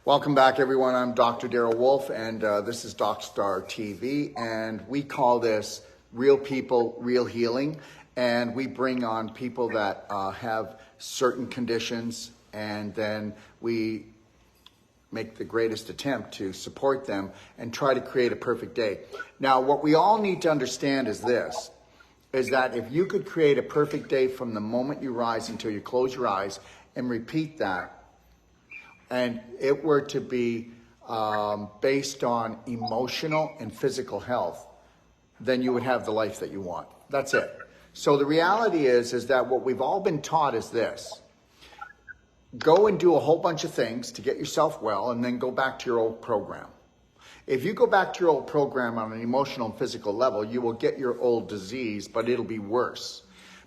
Welcome back, everyone. I'm Dr. Daryl Wolf, and this is DocStar TV, and we call this Real People, Real Healing, and we bring on people that have certain conditions, and then we make the greatest attempt to support them and try to create a perfect day. Now, what we all need to understand is this, is that if you could create a perfect day from the moment you rise until you close your eyes and repeat that, and it were to be based on emotional and physical health, then you would have the life that you want. That's it. So the reality is that what we've all been taught is this. Go and do a whole bunch of things to get yourself well, and then go back to your old program. If you go back to your old program on an emotional and physical level, you will get your old disease, but it'll be worse.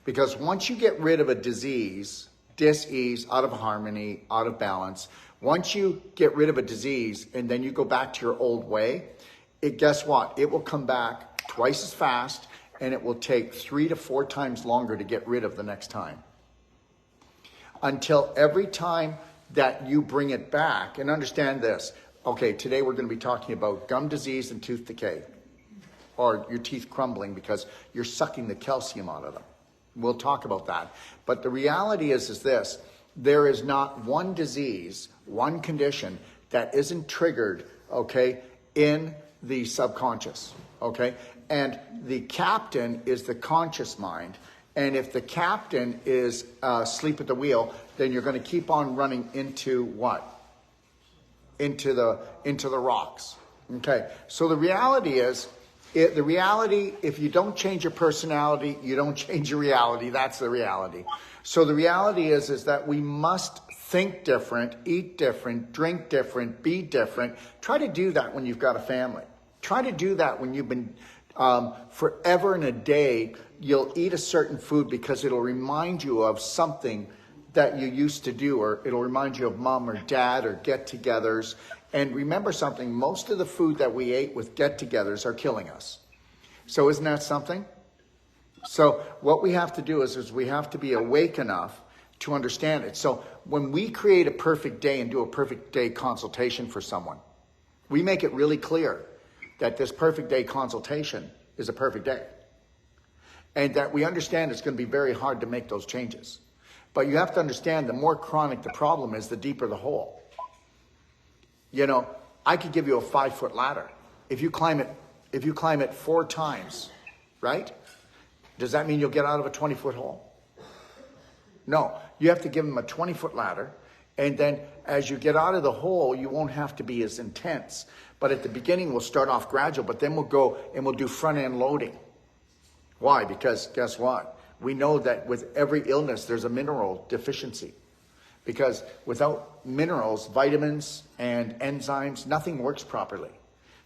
Because once you get rid of a disease, dis-ease, out of harmony, out of balance, once you get rid of a disease and then you go back to your old way, guess what? It will come back twice as fast, and it will take 3 to 4 times longer to get rid of the next time. Until every time that you bring it back, and understand this. Okay, today we're going to be talking about gum disease and tooth decay, or your teeth crumbling because you're sucking the calcium out of them. We'll talk about that. But the reality is this. There is not one disease, one condition that isn't triggered, okay, in the subconscious, okay? And the captain is the conscious mind. And if the captain is asleep at the wheel, then you're going to keep on running into what? Into the rocks. Okay. So the reality is, if you don't change your personality, you don't change your reality. That's the reality. So the reality is that we must think different, eat different, drink different, be different. Try to do that when you've got a family. Try to do that when you've been forever in a day. You'll eat a certain food because it'll remind you of something that you used to do, or it'll remind you of mom or dad or get-togethers. And remember something, most of the food that we ate with get-togethers are killing us. So isn't that something? So what we have to do is we have to be awake enough to understand it. So when we create a perfect day and do a perfect day consultation for someone, we make it really clear that this perfect day consultation is a perfect day. And that we understand it's going to be very hard to make those changes. But you have to understand, the more chronic the problem is, the deeper the hole. You know, I could give you a 5-foot ladder. If you climb it 4 times, right? Does that mean you'll get out of a 20-foot hole? No, you have to give them a 20-foot ladder. And then as you get out of the hole, you won't have to be as intense. But at the beginning, we'll start off gradual, but then we'll go and we'll do front-end loading. Why? Because guess what? We know that with every illness, there's a mineral deficiency. Because without minerals, vitamins, and enzymes, nothing works properly.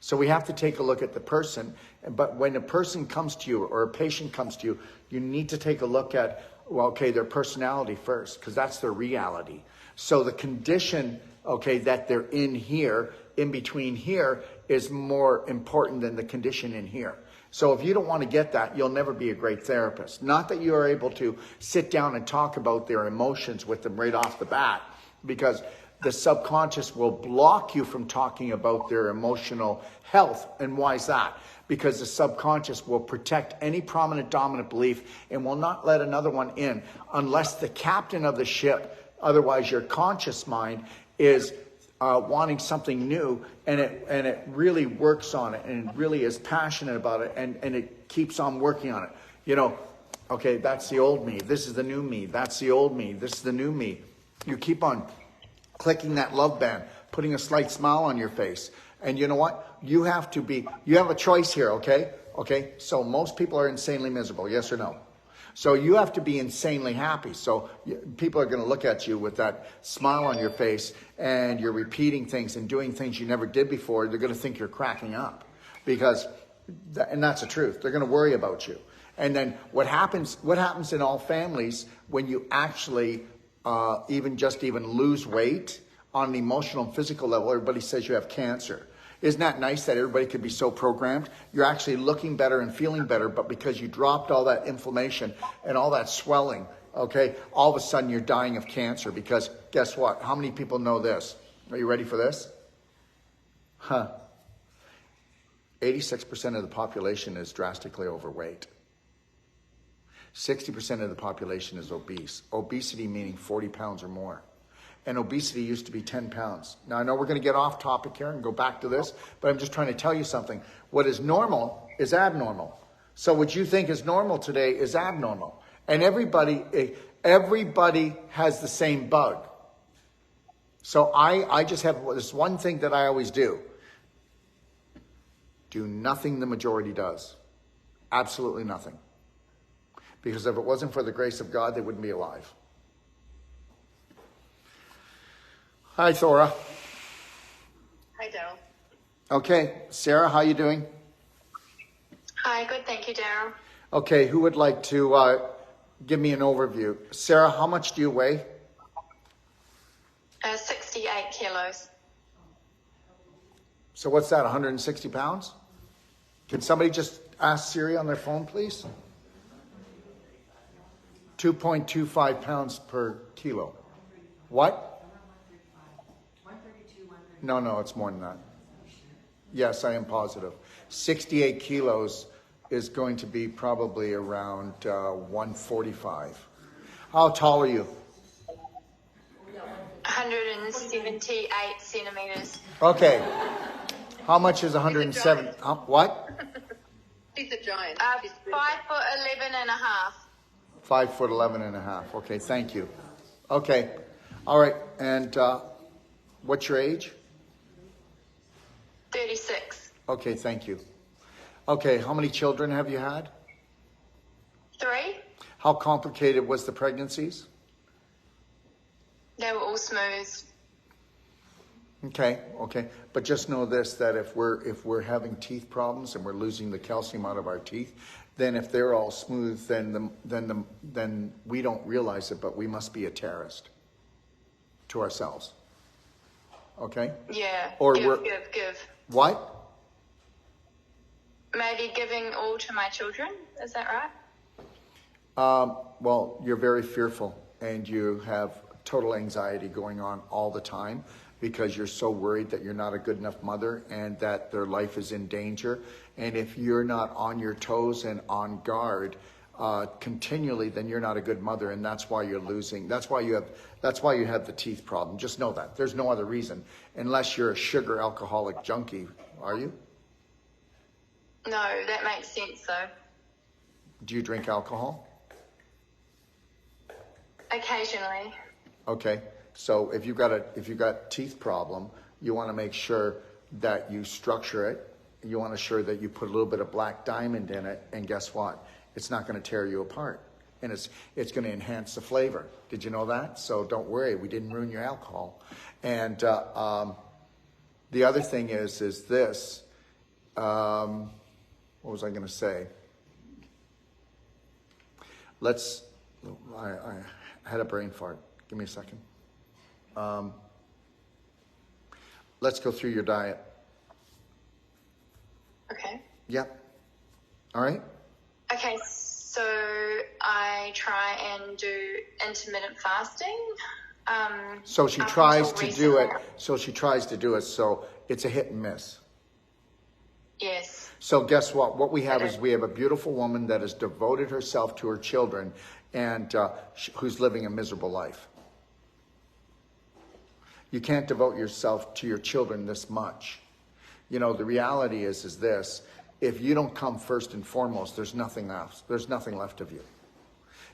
So we have to take a look at the person. But when a person comes to you, or a patient comes to you, you need to take a look at, well, okay, their personality first, because that's their reality. So the condition, okay, that they're in here, in between here, is more important than the condition in here. So if you don't want to get that, you'll never be a great therapist. Not that you are able to sit down and talk about their emotions with them right off the bat, because the subconscious will block you from talking about their emotional health. And why is that? Because the subconscious will protect any prominent dominant belief and will not let another one in unless the captain of the ship, otherwise your conscious mind, is wanting something new, and it really works on it and really is passionate about it, and it keeps on working on it. You know, okay, that's the old me. This is the new me. That's the old me. This is the new me. You keep on clicking that love band, putting a slight smile on your face. And you know what? You have a choice here, okay? Okay, so most people are insanely miserable, yes or no? So you have to be insanely happy. So people are going to look at you with that smile on your face, and you're repeating things and doing things you never did before. They're going to think you're cracking up, and that's the truth. They're going to worry about you. And then what happens in all families when you actually even lose weight on an emotional and physical level? Everybody says you have cancer. Isn't that nice that everybody could be so programmed? You're actually looking better and feeling better, but because you dropped all that inflammation and all that swelling, okay, all of a sudden you're dying of cancer. Because guess what? How many people know this? Are you ready for this? 86% of the population is drastically overweight. 60% of the population is obese. Obesity meaning 40 pounds or more. And obesity used to be 10 pounds. Now, I know we're going to get off topic here and go back to this, but I'm just trying to tell you something. What is normal is abnormal. So what you think is normal today is abnormal. And everybody has the same bug. So I just have this one thing that I always do. Do nothing the majority does. Absolutely nothing. Because if it wasn't for the grace of God, they wouldn't be alive. Hi, Thora. Hi, Daryl. Okay, Sarah, how you doing? Hi, good, thank you, Daryl. Okay, who would like to give me an overview? Sarah, how much do you weigh? 68 kilos. So what's that, 160 pounds? Can somebody just ask Siri on their phone, please? 2.25 pounds per kilo. What? No, it's more than that. Yes, I am positive. 68 kilos is going to be probably around 145. How tall are you? 178 centimeters. Okay. How much is 107? What? She's a giant. 5'11" and a half. 5'11" and a half. Okay, thank you. Okay. All right. And what's your age? 36. Okay, thank you. Okay, how many children have you had? 3. How complicated was the pregnancies? They were all smooth. Okay. But just know this, that if we're having teeth problems and we're losing the calcium out of our teeth, then if they're all smooth, then we don't realize it, but we must be a terrorist to ourselves. Okay? Yeah. Or give. What? Maybe giving all to my children. Is that right? Well, you're very fearful and you have total anxiety going on all the time because you're so worried that you're not a good enough mother and that their life is in danger. And if you're not on your toes and on guard continually, then you're not a good mother, and that's why you're losing. That's why you have the teeth problem. Just know that. There's no other reason, unless you're a sugar alcoholic junkie. Are you? No, that makes sense though. Do you drink alcohol? Occasionally. Okay. So if you've got teeth problem, you want to make sure that you structure it. You want to ensure that you put a little bit of black diamond in it, and guess what? It's not going to tear you apart, and it's going to enhance the flavor. Did you know that? So don't worry, we didn't ruin your alcohol. And the other thing is this. What was I going to say? I had a brain fart. Give me a second. Let's go through your diet. Okay. Yep. All right. Okay, so I try and do intermittent fasting. So she tries to do it. So it's a hit and miss. Yes. So guess what? What we have is we have a beautiful woman that has devoted herself to her children and who's living a miserable life. You can't devote yourself to your children this much. You know, the reality is this. If you don't come first and foremost, there's nothing else. There's nothing left of you.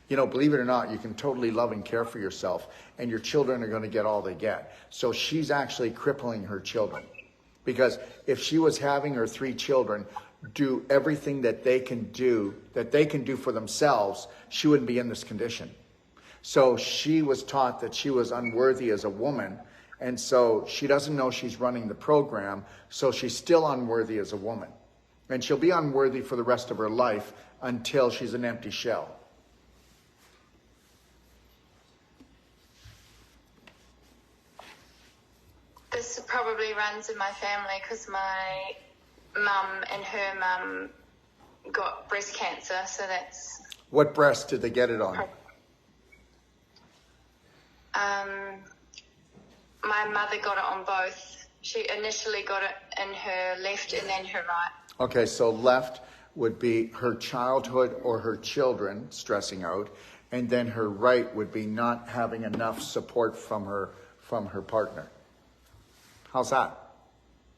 You know, believe it or not, you can totally love and care for yourself, and your children are going to get all they get. So she's actually crippling her children. Because if she was having her 3 children do everything that they can do for themselves, she wouldn't be in this condition. So she was taught that she was unworthy as a woman, and so she doesn't know she's running the program, so she's still unworthy as a woman. And she'll be unworthy for the rest of her life until she's an empty shell. This probably runs in my family because my mum and her mum got breast cancer, so that's... What breast did they get it on? my mother got it on both. She initially got it in her left and then her right. Okay, so left would be her childhood or her children stressing out, and then her right would be not having enough support from her partner. How's that?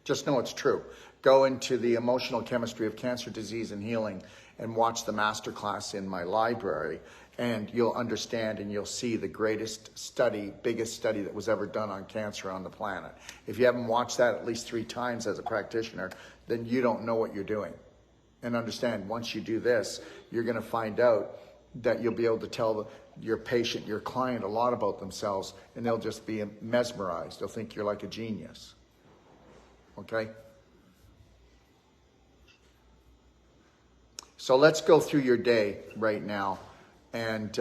Just know it's true. Go into the Emotional Chemistry of Cancer, Disease, and Healing and watch the masterclass in my library, and you'll understand and you'll see the greatest study, biggest study that was ever done on cancer on the planet. If you haven't watched that at least 3 times as a practitioner, then you don't know what you're doing. And understand, once you do this, you're going to find out that you'll be able to tell your patient, your client, a lot about themselves, and they'll just be mesmerized. They'll think you're like a genius. Okay? So let's go through your day right now, and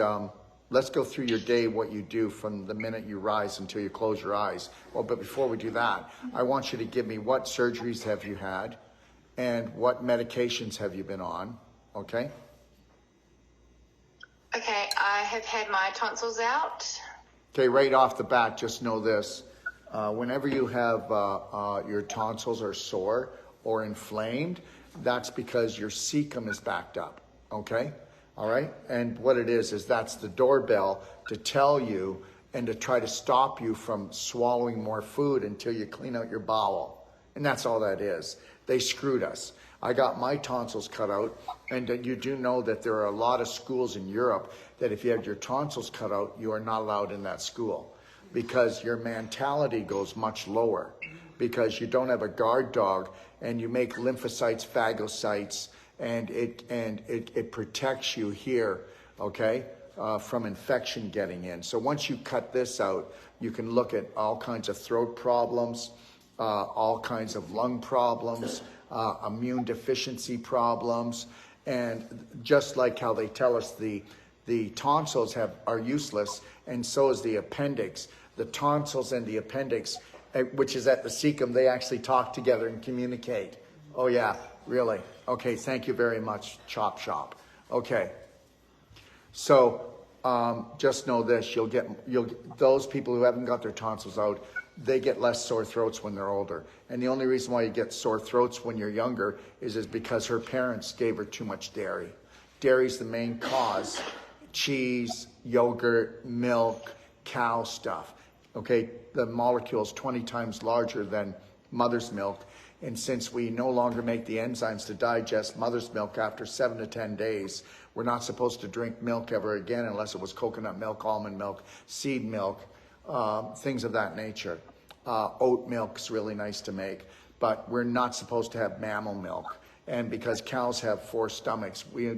let's go through your day, what you do from the minute you rise until you close your eyes. Well, but before we do that, I want you to give me what surgeries have you had and what medications have you been on, okay? Okay, I have had my tonsils out. Okay, right off the bat, just know this. Whenever you have your tonsils are sore or inflamed, that's because your cecum is backed up, okay? All right? And what it is that's the doorbell to tell you and to try to stop you from swallowing more food until you clean out your bowel. And that's all that is. They screwed us. I got my tonsils cut out, and you do know that there are a lot of schools in Europe that if you have your tonsils cut out, you are not allowed in that school because your mentality goes much lower because you don't have a guard dog and you make lymphocytes, phagocytes, and it protects you here, okay, from infection getting in. So once you cut this out, you can look at all kinds of throat problems, all kinds of lung problems, immune deficiency problems, and just like how they tell us the tonsils are useless, and so is the appendix. The tonsils and the appendix, which is at the cecum, they actually talk together and communicate. Oh yeah, really? Okay, thank you very much, Chop Shop. Okay, so just know this: you'll get those people who haven't got their tonsils out, they get less sore throats when they're older. And the only reason why you get sore throats when you're younger is because her parents gave her too much dairy. Dairy's the main cause. Cheese, yogurt, milk, cow stuff. Okay, the molecule is 20 times larger than mother's milk. And since we no longer make the enzymes to digest mother's milk after 7 to 10 days, we're not supposed to drink milk ever again unless it was coconut milk, almond milk, seed milk, things of that nature. Oat milk's really nice to make, but we're not supposed to have mammal milk. And because cows have 4 stomachs, we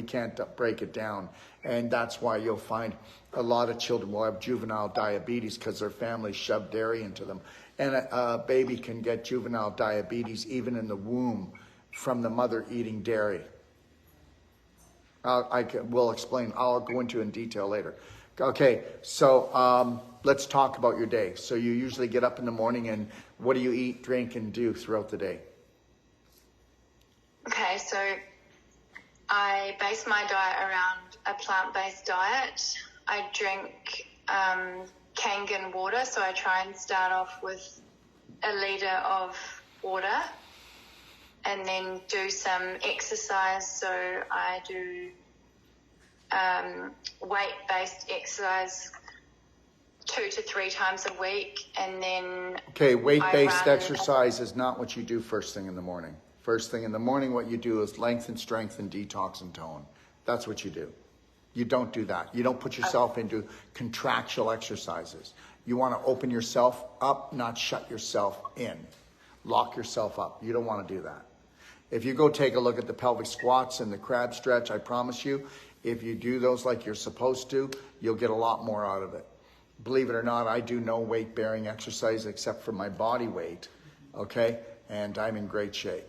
can't break it down. And that's why you'll find a lot of children will have juvenile diabetes because their families shove dairy into them. And a baby can get juvenile diabetes even in the womb from the mother eating dairy. We'll explain. I'll go into it in detail later. Okay, so let's talk about your day. So you usually get up in the morning, and what do you eat, drink, and do throughout the day? Okay, so I base my diet around a plant-based diet. I drink Kangen water, so I try and start off with a liter of water and then do some exercise. So I do weight-based exercise 2 to 3 times a week, and then okay, weight-based exercise is not what you do first thing in the morning. First thing in the morning, what you do is lengthen, strengthen, detox, and tone. That's what you do. You don't do that. You don't put yourself into contractual exercises. You want to open yourself up, not shut yourself in. Lock yourself up. You don't want to do that. If you go take a look at the pelvic squats and the crab stretch, I promise you, if you do those like you're supposed to, you'll get a lot more out of it. Believe it or not, I do no weight-bearing exercise except for my body weight, okay? And I'm in great shape.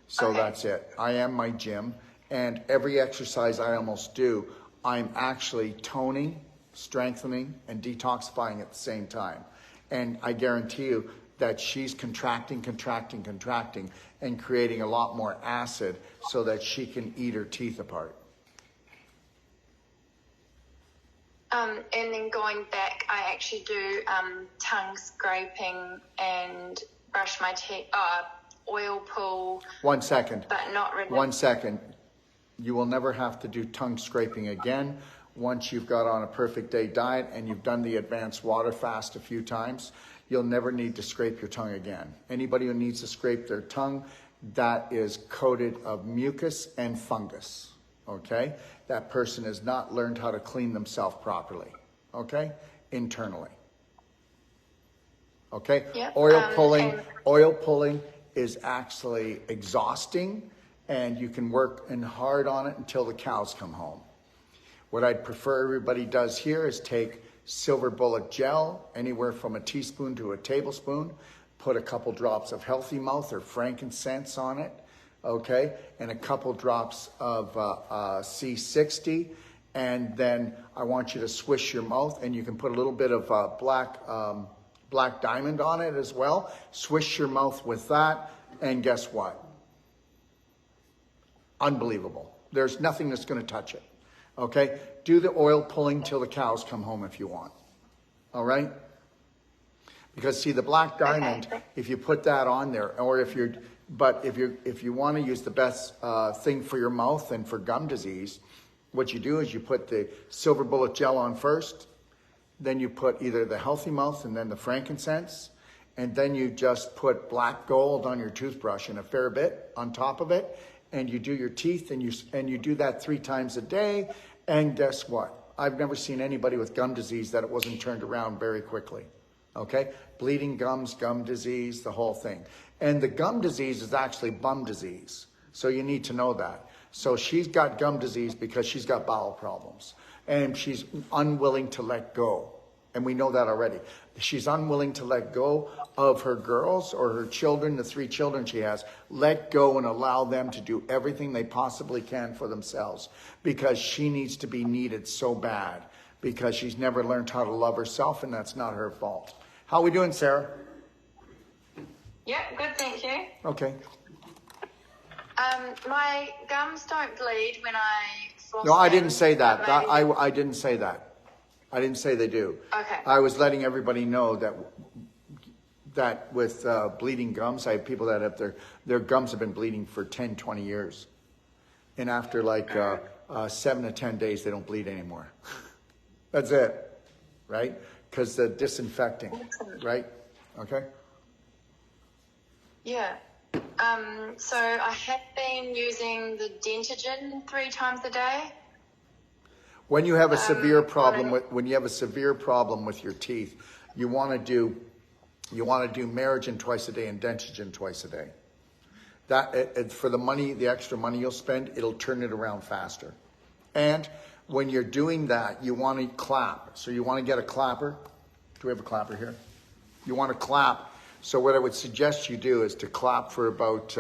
So okay. That's it. I am my gym, and every exercise I almost do, I'm actually toning, strengthening, and detoxifying at the same time. And I guarantee you that she's contracting, and creating a lot more acid so that she can eat her teeth apart. And then going back, I actually do tongue scraping and brush my teeth, oil pull, 1 second. but not really. 1 second. You will never have to do tongue scraping again. Once you've got on a perfect day diet and you've done the advanced water fast a few times, you'll never need to scrape your tongue again. Anybody who needs to scrape their tongue, that is coated of mucus and fungus, okay? That person has not learned how to clean themselves properly, okay? Internally. Okay? Yep, Oil pulling is actually exhausting, and you can work hard on it until the cows come home. What I'd prefer everybody does here is take silver bullet gel, anywhere from a teaspoon to a tablespoon, put a couple drops of Healthy Mouth or frankincense on it, okay, and a couple drops of C60, and then I want you to swish your mouth, and you can put a little bit of black diamond on it as well. Swish your mouth with that, and guess what? Unbelievable. There's nothing that's going to touch it. Okay? Do the oil pulling till the cows come home if you want. All right? Because see, the black diamond, if you put that on there, or if you want to use the best thing for your mouth and for gum disease, what you do is you put the silver bullet gel on first, then you put either the Healthy Mouth and then the frankincense, and then you just put black gold on your toothbrush and a fair bit on top of it, and you do your teeth, and you do that 3 times a day, and guess what? I've never seen anybody with gum disease that it wasn't turned around very quickly. Okay? Bleeding gums, gum disease, the whole thing. And the gum disease is actually bum disease. So you need to know that. So she's got gum disease because she's got bowel problems. And she's unwilling to let go. And we know that already. She's unwilling to let go of her girls or her children, the 3 children she has. Let go and allow them to do everything they possibly can for themselves. Because she needs to be needed so bad. Because she's never learned how to love herself, and that's not her fault. How are we doing, Sarah? Yeah, good, thank you. Okay. My gums don't bleed when I floss. No, I them, didn't say that. but maybe- I didn't say that. I didn't say they do. Okay. I was letting everybody know that with bleeding gums, I have people that have their gums have been bleeding for 10, 20 years. And after 7 to 10 days, they don't bleed anymore. That's it, right? Because the disinfecting, right? Okay. Yeah. So I have been using the Dentagen 3 times a day. When you have a severe problem with your teeth, you want to do Merigen twice a day and Dentagen twice a day. That for the extra money you'll spend, it'll turn it around faster. And when you're doing that, you want to clap. So you want to get a clapper. Do we have a clapper here? You want to clap. So what I would suggest you do is to clap for about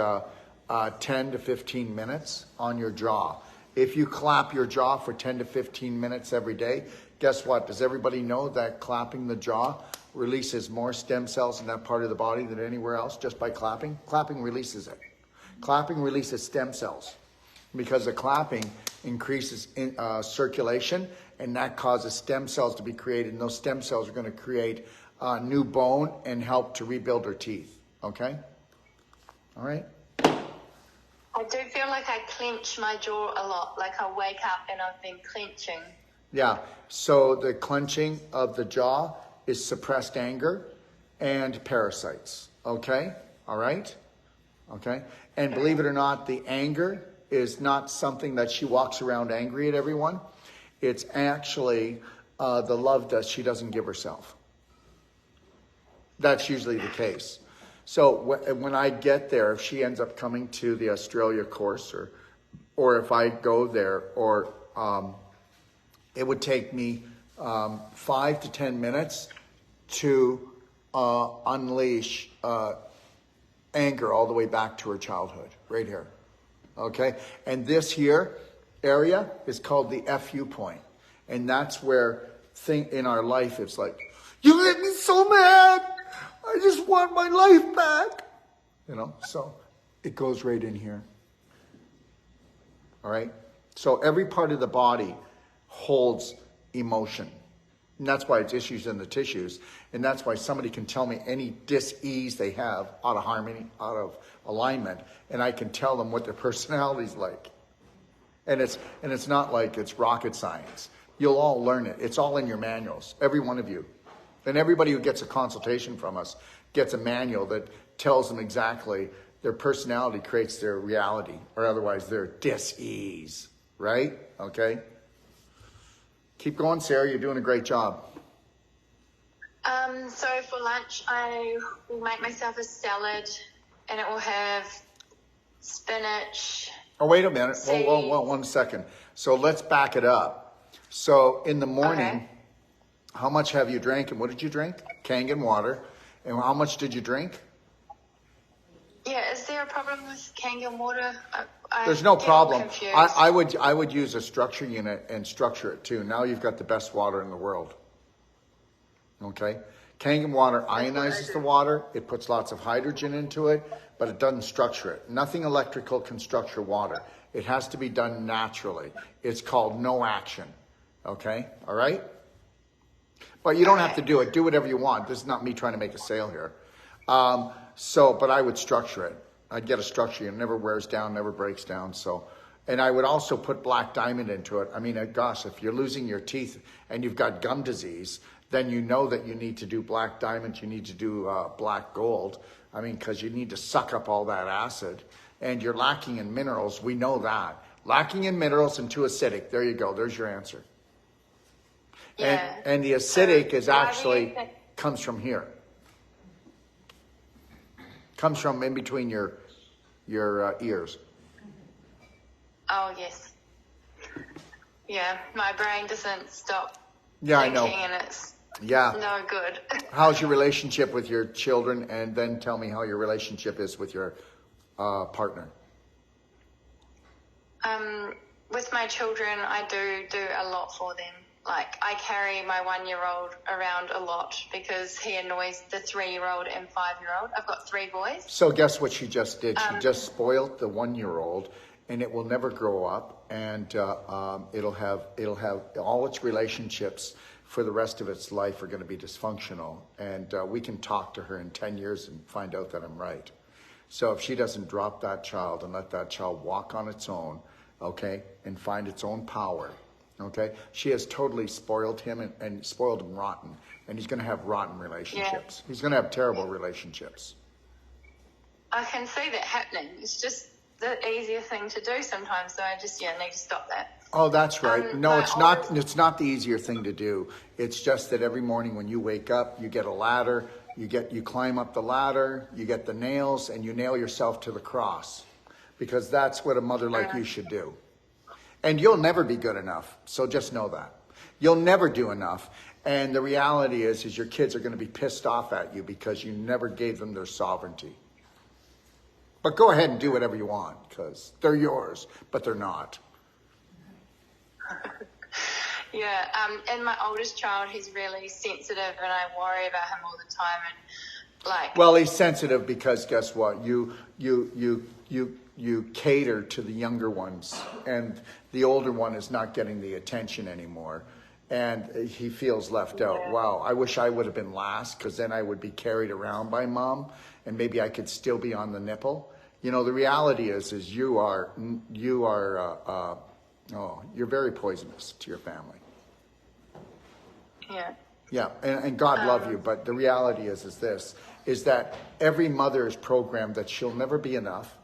10 to 15 minutes on your jaw. If you clap your jaw for 10 to 15 minutes every day, guess what? Does everybody know that clapping the jaw releases more stem cells in that part of the body than anywhere else just by clapping? Clapping releases it. Clapping releases stem cells because the clapping increases circulation, and that causes stem cells to be created, and those stem cells are going to create new bone and help to rebuild her teeth. Okay? All right? I do feel like I clench my jaw a lot. Like I wake up and I've been clenching. Yeah. So the clenching of the jaw is suppressed anger and parasites. Okay? All right? Okay? And believe it or not, the anger is not something that she walks around angry at everyone. It's actually the love that she doesn't give herself. That's usually the case. So when I get there, if she ends up coming to the Australia course, or if I go there, or it would take me 5 to 10 minutes to unleash anger all the way back to her childhood, right here. Okay? And this here area is called the FU point. And that's where in our life it's like, you made me so mad! I just want my life back. So it goes right in here. All right? So every part of the body holds emotion. And that's why it's issues in the tissues. And that's why somebody can tell me any dis-ease they have out of harmony, out of alignment, and I can tell them what their personality's like. And it's not like it's rocket science. You'll all learn it. It's all in your manuals, every one of you. And everybody who gets a consultation from us gets a manual that tells them exactly their personality creates their reality, or otherwise their dis-ease, right? Okay? Keep going, Sarah. You're doing a great job. So for lunch, I will make myself a salad, and it will have spinach. Oh, wait a minute. Whoa, 1 second. So let's back it up. So in the morning, Okay. how much have you drank, and what did you drink? Kangen water. And how much did you drink? Yeah, is there a problem with Kangen water? There's no get problem. confused. I would use a structure unit and structure it too. Now you've got the best water in the world. Okay? Kangen water ionizes the water. It puts lots of hydrogen into it, but it doesn't structure it. Nothing electrical can structure water. It has to be done naturally. It's called no action. Okay? All right? But you don't have to do it. Do whatever you want. This is not me trying to make a sale here. But I would structure it. I'd get a structure. It never wears down, never breaks down. And I would also put black diamond into it. I mean, gosh, if you're losing your teeth and you've got gum disease, then you know that you need to do black diamond. You need to do black gold. I mean, because you need to suck up all that acid. And you're lacking in minerals. We know that. Lacking in minerals and too acidic. There you go. There's your answer. Yeah. And the acidic is why do you actually think- comes from here. Comes from in between your ears. Oh, yes. Yeah, my brain doesn't stop Yeah, I thinking, know. and it's Yeah. no good. How's your relationship with your children? And then tell me how your relationship is with your partner. With my children, I do a lot for them. Like, I carry my 1-year-old around a lot because he annoys the 3-year-old and 5-year-old. I've got 3 boys. So guess what she just did? She just spoiled the 1-year-old, and it will never grow up, and it'll have all its relationships for the rest of its life are going to be dysfunctional. And we can talk to her in 10 years and find out that I'm right. So if she doesn't drop that child and let that child walk on its own, okay, and find its own power, okay, she has totally spoiled him and spoiled him rotten. And he's going to have rotten relationships. He's going to have terrible relationships. I can see that happening. It's just the easier thing to do sometimes, so I just need to stop that. Oh, that's right. No, my it's not. oldest- It's not the easier thing to do. It's just that every morning when you wake up, you get a ladder. You climb up the ladder. You get the nails, and you nail yourself to the cross, because that's what a mother like you should do. And you'll never be good enough. So just know that you'll never do enough. And the reality is your kids are going to be pissed off at you because you never gave them their sovereignty. But go ahead and do whatever you want because they're yours, but they're not. Yeah, and my oldest child, he's really sensitive, and I worry about him all the time. And like, Well, he's sensitive because guess what? You cater to the younger ones, and the older one is not getting the attention anymore, and he feels left out. Wow, I wish I would have been last, because then I would be carried around by mom, and maybe I could still be on the nipple. You know, the reality is you're very poisonous to your family. yeah, Yeah, and God love you, but the reality is that every mother is programmed that she'll never be enough,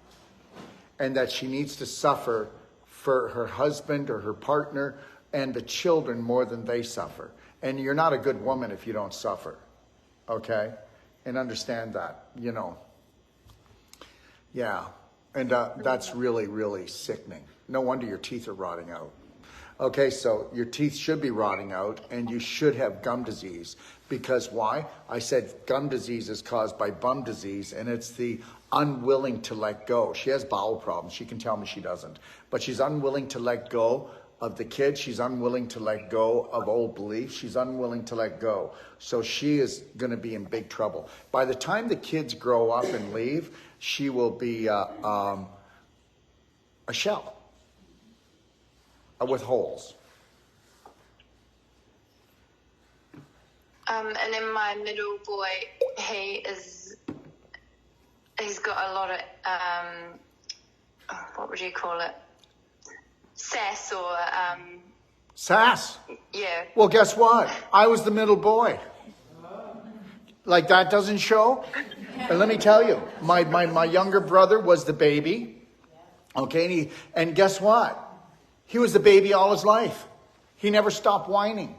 and that she needs to suffer for her husband or her partner and the children more than they suffer. And you're not a good woman if you don't suffer, okay? And understand that, you know. Yeah, and that's really, really sickening. No wonder your teeth are rotting out. Okay, so your teeth should be rotting out, and you should have gum disease. Because why? I said gum disease is caused by bum disease, and it's the unwilling to let go. She has bowel problems. She can tell me she doesn't. But she's unwilling to let go of the kids. She's unwilling to let go of old beliefs. She's unwilling to let go. So she is going to be in big trouble. By the time the kids grow up and leave, she will be a shell with holes. And then my middle boy, he's got a lot of, what would you call it? Sass or, Sass. yeah. Well, guess what? I was the middle boy. Like that doesn't show? And let me tell you, my younger brother was the baby. Okay, and guess what? He was the baby all his life. He never stopped whining.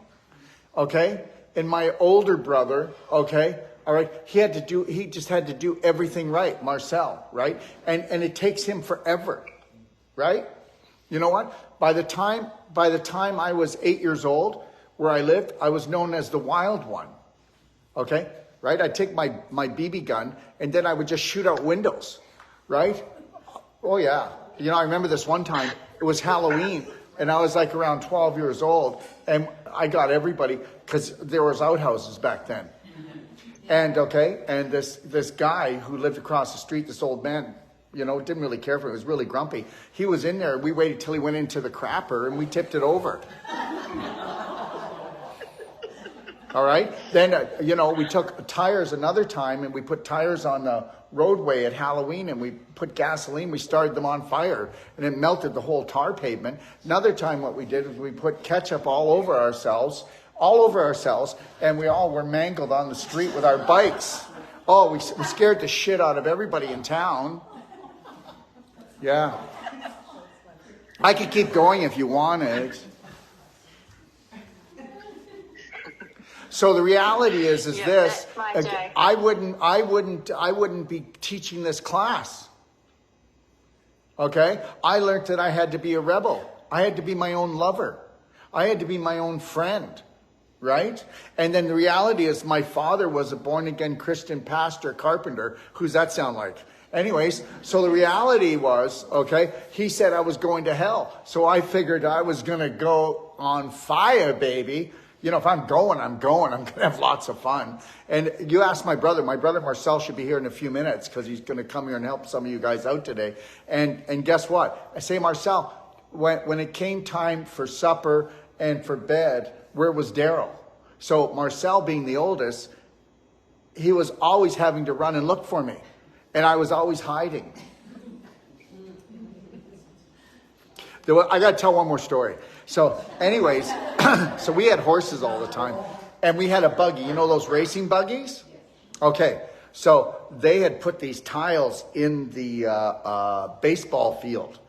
Okay? And my older brother, okay, all right, he just had to do everything right, Marcel, right? And it takes him forever, right? You know what? By the time I was 8 years old, where I lived, I was known as the wild one. Okay? Right? I'd take my BB gun and then I would just shoot out windows. Right? Oh yeah. You know, I remember this one time, it was Halloween and I was like around 12 years old and I got everybody, because there was outhouses back then. And this guy who lived across the street, this old man, you know, didn't really care for it, was really grumpy. He was in there, we waited till he went into the crapper and we tipped it over. All right. Then, we took tires another time and we put tires on the roadway at Halloween and we put gasoline. We started them on fire and it melted the whole tar pavement. Another time what we did was we put ketchup all over ourselves, and we all were mangled on the street with our bikes. Oh, we scared the shit out of everybody in town. Yeah. I could keep going if you wanted. So the reality is this: I wouldn't be teaching this class. Okay, I learned that I had to be a rebel. I had to be my own lover. I had to be my own friend, right? And then the reality is, my father was a born again Christian pastor carpenter. Who's that sound like? Anyways, so the reality was, he said I was going to hell. So I figured I was going to go on fire, baby. You know, if I'm going. I'm going to have lots of fun. And you ask my brother Marcel should be here in a few minutes because he's going to come here and help some of you guys out today. And guess what? I say, Marcel, when it came time for supper and for bed, where was Daryl? So Marcel, being the oldest, he was always having to run and look for me. And I was always hiding. I got to tell one more story. So anyways, so we had horses all the time and we had a buggy, you know, those racing buggies? Okay. So they had put these tiles in the baseball field.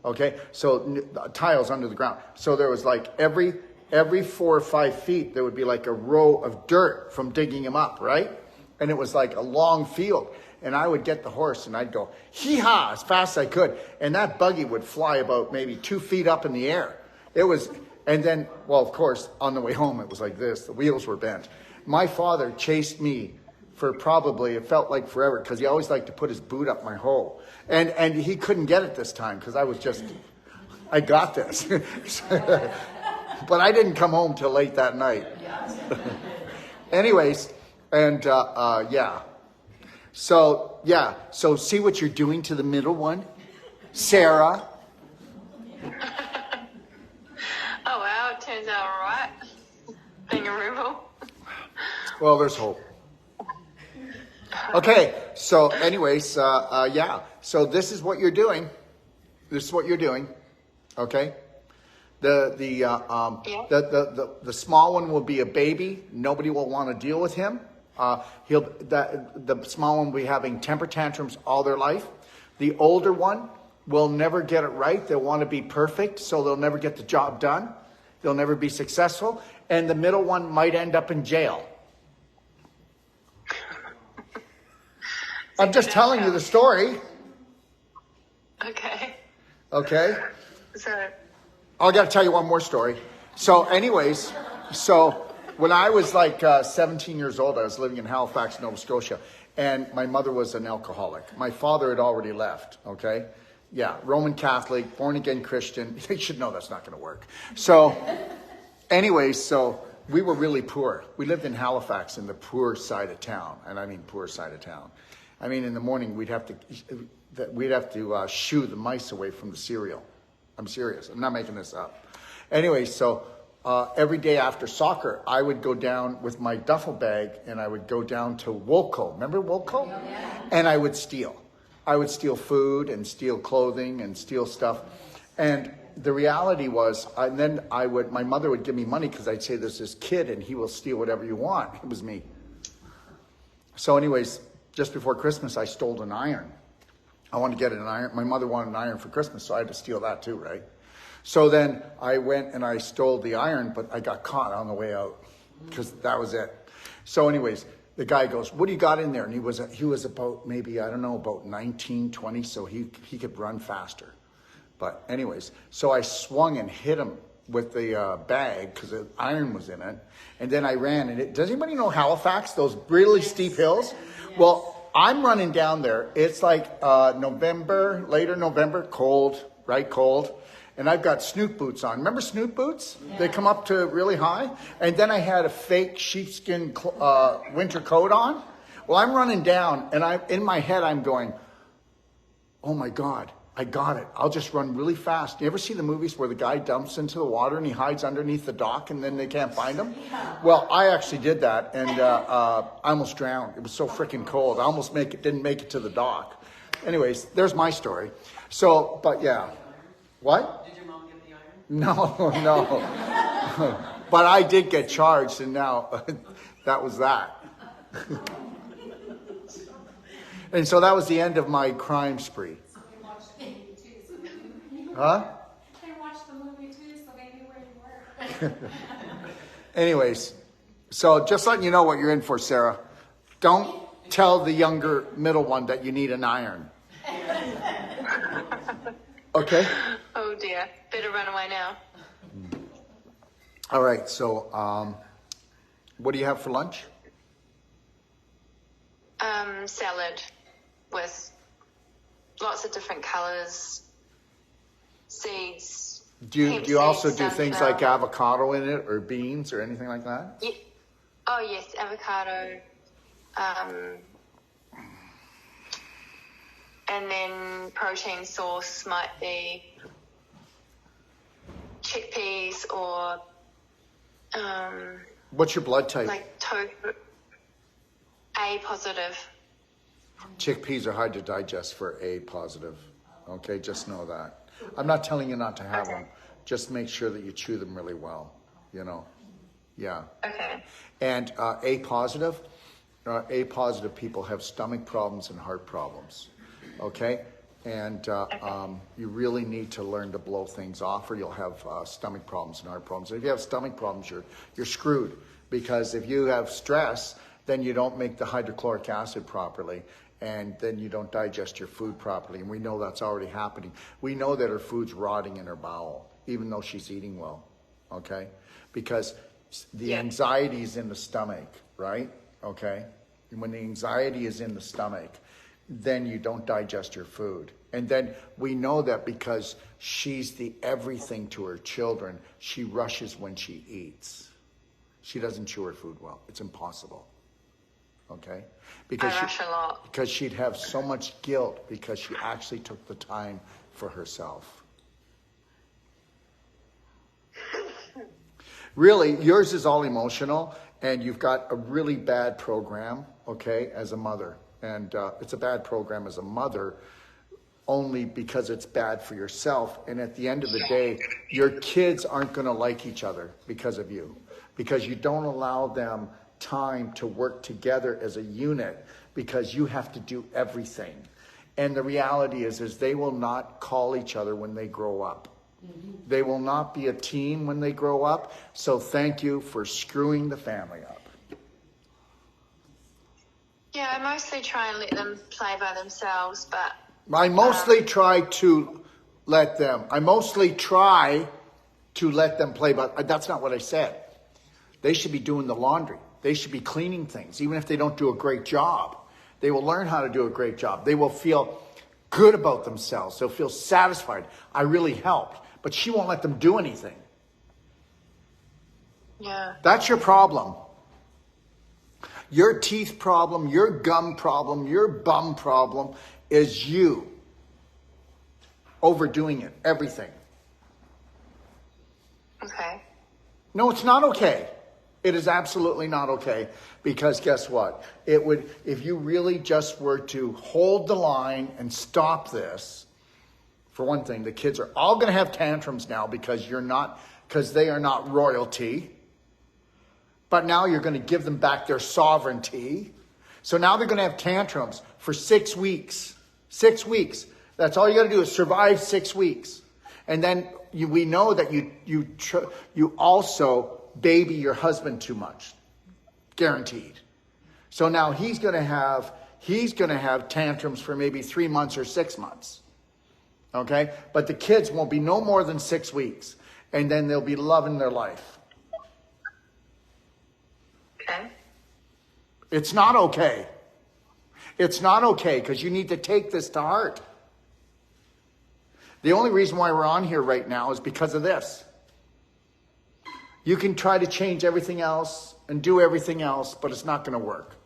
Okay. So tiles under the ground. So there was like every 4 or 5 feet, there would be like a row of dirt from digging them up. Right. And it was like a long field. And I would get the horse and I'd go, hee-haw, as fast as I could. And that buggy would fly about maybe 2 feet up in the air. It was, and then, well, of course, on the way home, it was like this. The wheels were bent. My father chased me for probably, it felt like forever, because he always liked to put his boot up my hole. And he couldn't get it this time, because I got this. But I didn't come home till late that night. Anyways, and yeah. So see what you're doing to the middle one? Sarah. Oh, wow, it turns out all right. Being a rebel. Well, there's hope. Okay, so anyways, so this is what you're doing. Okay? The small one will be a baby. Nobody will want to deal with him. The small one will be having temper tantrums all their life. The older one will never get it right. They'll want to be perfect, so they'll never get the job done. They'll never be successful. And the middle one might end up in jail. I'm just telling you the story. Okay. Okay? So... I got to tell you one more story. So anyways, when I was like 17 years old, I was living in Halifax, Nova Scotia, and my mother was an alcoholic. My father had already left, okay? Yeah, Roman Catholic, born-again Christian. They should know that's not going to work. So anyways, so we were really poor. We lived in Halifax in the poor side of town, and I mean poor side of town. I mean, in the morning, we'd have to shoo the mice away from the cereal. I'm serious. I'm not making this up. Anyway, so every day after soccer, I would go down with my duffel bag and I would go down to Woolco. Remember Woolco? Yeah. And I would steal. I would steal food and steal clothing and steal stuff. And the reality was, my mother would give me money because I'd say, there's this kid and he will steal whatever you want. It was me. So anyways, just before Christmas, I stole an iron. I wanted to get an iron. My mother wanted an iron for Christmas, so I had to steal that too, right? So then I went and I stole the iron, but I got caught on the way out because that was it. So anyways, the guy goes, what do you got in there? And he was about maybe, I don't know, about 19, 20, so he could run faster. But anyways, so I swung and hit him with the bag because the iron was in it. And then I ran. And does anybody know Halifax, those really steep hills? Yes. Well, I'm running down there. It's like later November, cold, right? Cold. And I've got snoot boots on. Remember snoot boots? Yeah. They come up to really high. And then I had a fake sheepskin winter coat on. Well, I'm running down, and in my head, I'm going, oh my God, I got it. I'll just run really fast. You ever see the movies where the guy dumps into the water and he hides underneath the dock and then they can't find him? Yeah. Well, I actually did that, and I almost drowned. It was so freaking cold. I almost didn't make it to the dock. Anyways, there's my story. So, but yeah. What? Did your mom get the iron? No. But I did get charged, and now that was that. And so that was the end of my crime spree. So we watched the movie too. Huh? I watched the movie too, so they knew where you were. Anyways, so just letting you know what you're in for, Sarah. Don't tell the younger middle one that you need an iron. Okay? Oh dear. Better run away now. All right, so what do you have for lunch? Salad with lots of different colors, seeds. Do you also do things like avocado in it or beans or anything like that? Yeah. Oh yes, avocado. And then protein source might be chickpeas or what's your blood type? like tofu. A positive. Chickpeas are hard to digest for A positive. Okay, just know that. I'm not telling you not to have them. Just make sure that you chew them really well. You know, yeah. Okay. And A positive people have stomach problems and heart problems. Okay, and you really need to learn to blow things off, or you'll have stomach problems and heart problems. And if you have stomach problems, you're screwed, because if you have stress, then you don't make the hydrochloric acid properly, and then you don't digest your food properly. And we know that's already happening. We know that her food's rotting in her bowel, even though she's eating well, okay? Because the anxiety is in the stomach, right? Okay? And when the anxiety is in the stomach, then you don't digest your food. And then we know that because she's the everything to her children, she rushes when she eats. She doesn't chew her food well. It's impossible. Okay? Because I rush a lot. Because she'd have so much guilt because she actually took the time for herself. Really, yours is all emotional, and you've got a really bad program, okay, as a mother. And it's a bad program as a mother only because it's bad for yourself. And at the end of the day, your kids aren't going to like each other because of you, because you don't allow them time to work together as a unit, because you have to do everything. And the reality is they will not call each other when they grow up. Mm-hmm. They will not be a team when they grow up. So thank you for screwing the family up. Yeah, I mostly try and let them play by themselves, but I mostly try to let them play, but that's not what I said. They should be doing the laundry. They should be cleaning things, even if they don't do a great job. They will learn how to do a great job. They will feel good about themselves. They'll feel satisfied. I really helped. But she won't let them do anything. Yeah. That's your problem. Your teeth problem, your gum problem, your bum problem is you overdoing it, everything. Okay. No, it's not okay. It is absolutely not okay, because guess what? It would, if you really just were to hold the line and stop this, for one thing, the kids are all going to have tantrums now because they are not royalty. But now you're going to give them back their sovereignty. So now they're going to have tantrums for 6 weeks. 6 weeks. That's all you got to do is survive 6 weeks. And then we know that you also baby your husband too much. Guaranteed. So now he's going to have tantrums for maybe 3 months or 6 months. Okay? But the kids won't be no more than 6 weeks. And then they'll be loving their life. Okay. It's not okay. It's not okay, because you need to take this to heart. The only reason why we're on here right now is because of this. You can try to change everything else and do everything else, but it's not going to work.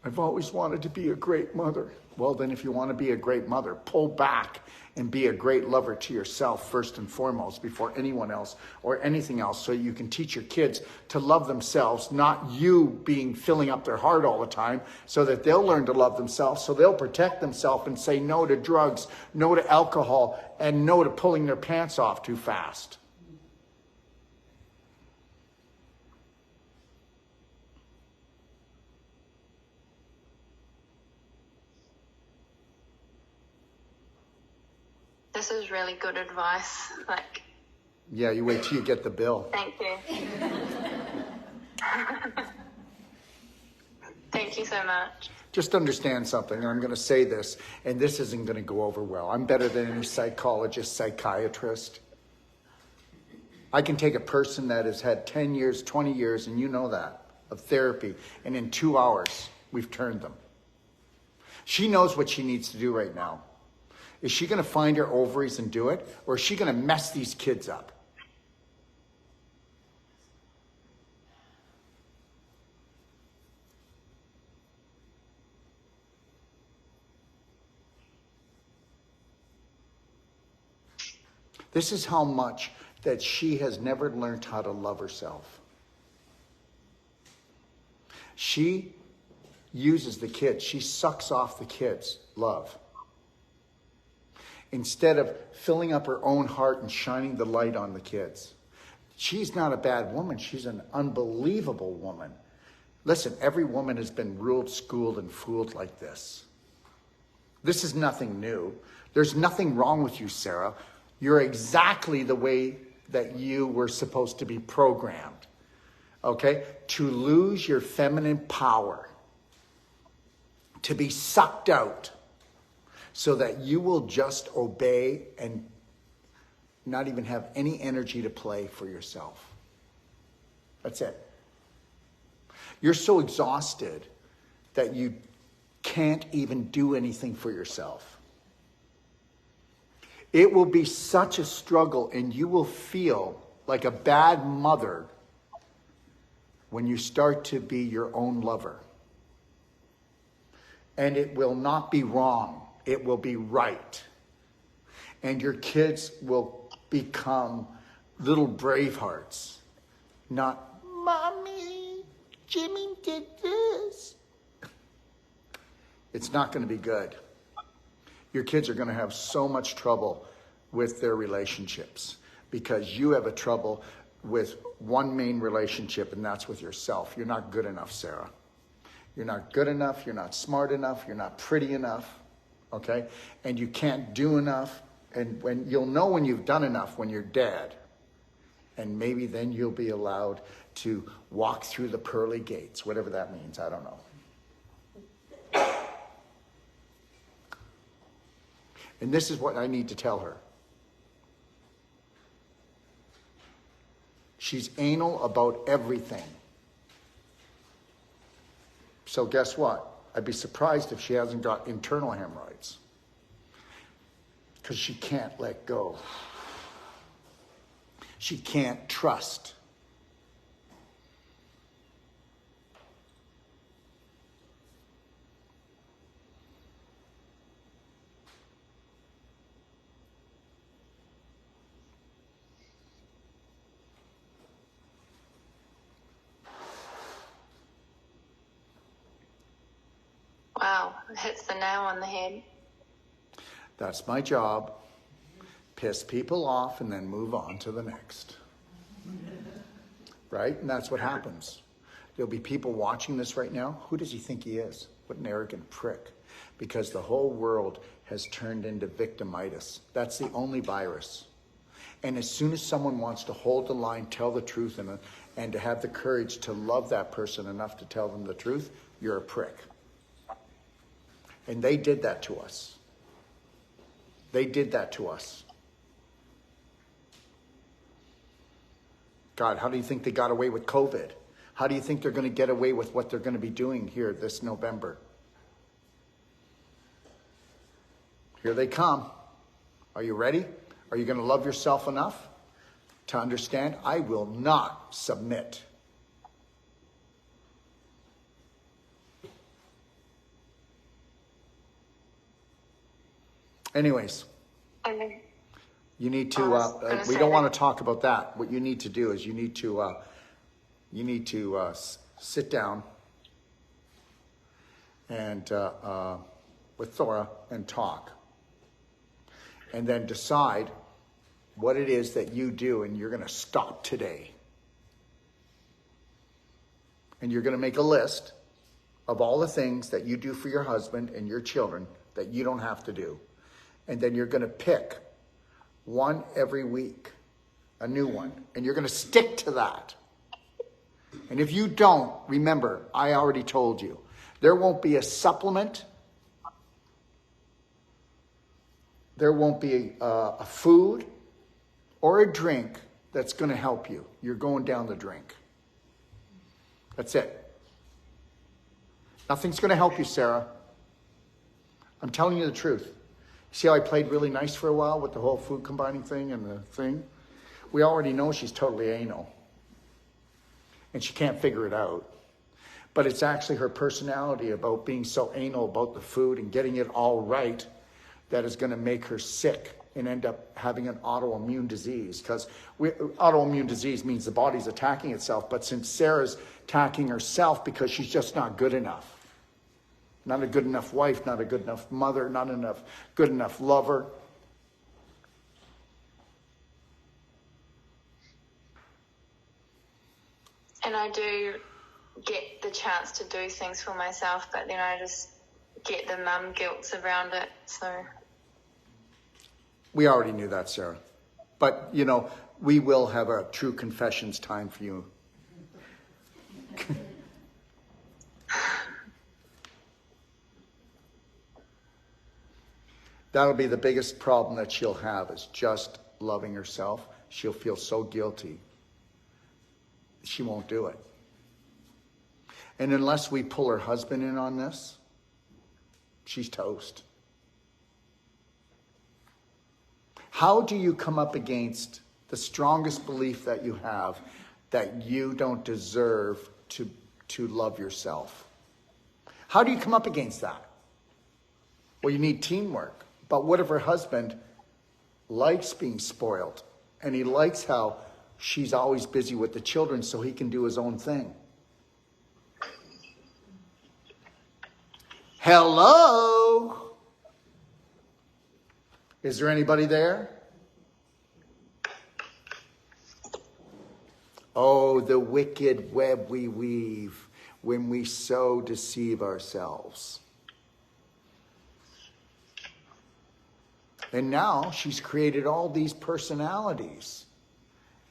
I've always wanted to be a great mother. Well, then if you want to be a great mother, pull back and be a great lover to yourself first and foremost before anyone else or anything else, so you can teach your kids to love themselves, not you filling up their heart all the time, so that they'll learn to love themselves, so they'll protect themselves and say no to drugs, no to alcohol, and no to pulling their pants off too fast. This is really good advice. Like, Yeah, you wait till you get the bill. thank you. Thank you so much. Just understand something, and I'm going to say this, and this isn't going to go over well. I'm better than any psychologist, psychiatrist. I can take a person that has had 10 years, 20 years, and you know that, of therapy, and in 2 hours, we've turned them. She knows what she needs to do right now. Is she going to find her ovaries and do it? Or is she going to mess these kids up? This is how much that she has never learned how to love herself. She uses the kids. She sucks off the kids' love. Instead of filling up her own heart and shining the light on the kids. She's not a bad woman. She's an unbelievable woman. Listen, every woman has been ruled, schooled, and fooled like this. This is nothing new. There's nothing wrong with you, Sarah. You're exactly the way that you were supposed to be programmed. Okay? To lose your feminine power. To be sucked out. So that you will just obey and not even have any energy to play for yourself. That's it. You're so exhausted that you can't even do anything for yourself. It will be such a struggle, and you will feel like a bad mother when you start to be your own lover. And it will not be wrong. It will be right. And your kids will become little Bravehearts. Not, Mommy, Jimmy did this. It's not going to be good. Your kids are going to have so much trouble with their relationships because you have a trouble with one main relationship, and that's with yourself. You're not good enough, Sarah. You're not good enough. You're not smart enough. You're not pretty enough. Okay? And you can't do enough. And when you'll know when you've done enough when you're dead. And maybe then you'll be allowed to walk through the pearly gates, whatever that means. I don't know. And this is what I need to tell her. She's anal about everything. So guess what? I'd be surprised if she hasn't got internal hemorrhoids. Because she can't let go. She can't trust. hits the nail on the head. That's my job. Piss people off and then move on to the next. Right? And that's what happens. There'll be people watching this right now. Who does he think he is? What an arrogant prick. Because the whole world has turned into victimitis. That's the only virus. And as soon as someone wants to hold the line, tell the truth, and to have the courage to love that person enough to tell them the truth, you're a prick. And they did that to us. They did that to us. God, how do you think they got away with COVID? How do you think they're going to get away with what they're going to be doing here this November? Here they come. Are you ready? Are you going to love yourself enough to understand? I will not submit. Anyways. You need to, we don't want to talk about that. What you need to do is you need to sit down and with Thora and talk. And then decide what it is that you do, and you're going to stop today. And you're going to make a list of all the things that you do for your husband and your children that you don't have to do. And then you're going to pick one every week, a new one. And you're going to stick to that. And if you don't, remember, I already told you, there won't be a supplement. There won't be a food or a drink that's going to help you. You're going down the drink. That's it. Nothing's going to help you, Sarah. I'm telling you the truth. See how I played really nice for a while with the whole food combining thing and the thing? We already know she's totally anal. And she can't figure it out. But it's actually her personality about being so anal about the food and getting it all right that is going to make her sick and end up having an autoimmune disease. Because autoimmune disease means the body's attacking itself. But since Sarah's attacking herself because she's just not good enough. Not a good enough wife, not a good enough mother, not good enough lover. And I do get the chance to do things for myself, but then I just get the mum guilt around it, so... We already knew that, Sarah. But, you know, we will have a true confessions time for you. That'll be the biggest problem that she'll have, is just loving herself. She'll feel so guilty. She won't do it. And unless we pull her husband in on this, she's toast. How do you come up against the strongest belief that you have that you don't deserve to love yourself? How do you come up against that? Well, you need teamwork. But what if her husband likes being spoiled and he likes how she's always busy with the children so he can do his own thing? Hello? Is there anybody there? Oh, the wicked web we weave when we so deceive ourselves. And now she's created all these personalities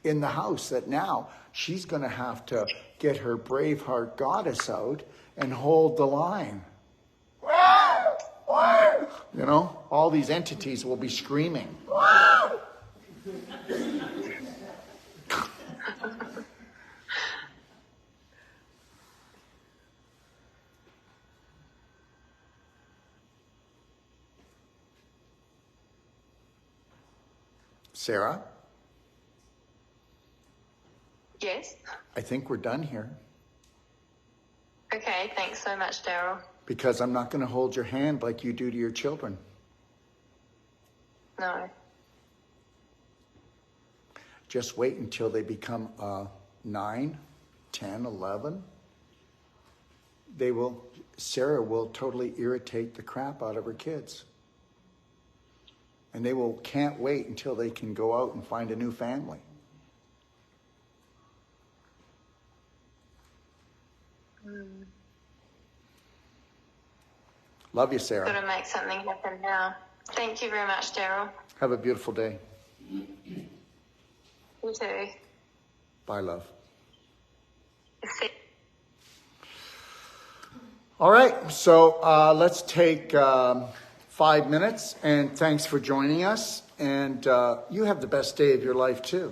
in the house that now she's going to have to get her Braveheart goddess out and hold the line. You know, all these entities will be screaming. Sarah? Yes? I think we're done here. Okay, thanks so much, Daryl. Because I'm not going to hold your hand like you do to your children. No. Just wait until they become 9, 10, 11. Sarah will totally irritate the crap out of her kids. And they can't wait until they can go out and find a new family. Love you, Sarah. Got to make something happen now. Thank you very much, Daryl. Have a beautiful day. You too. Bye, love. See- All right, so let's take 5 minutes, and thanks for joining us. And you have the best day of your life, too.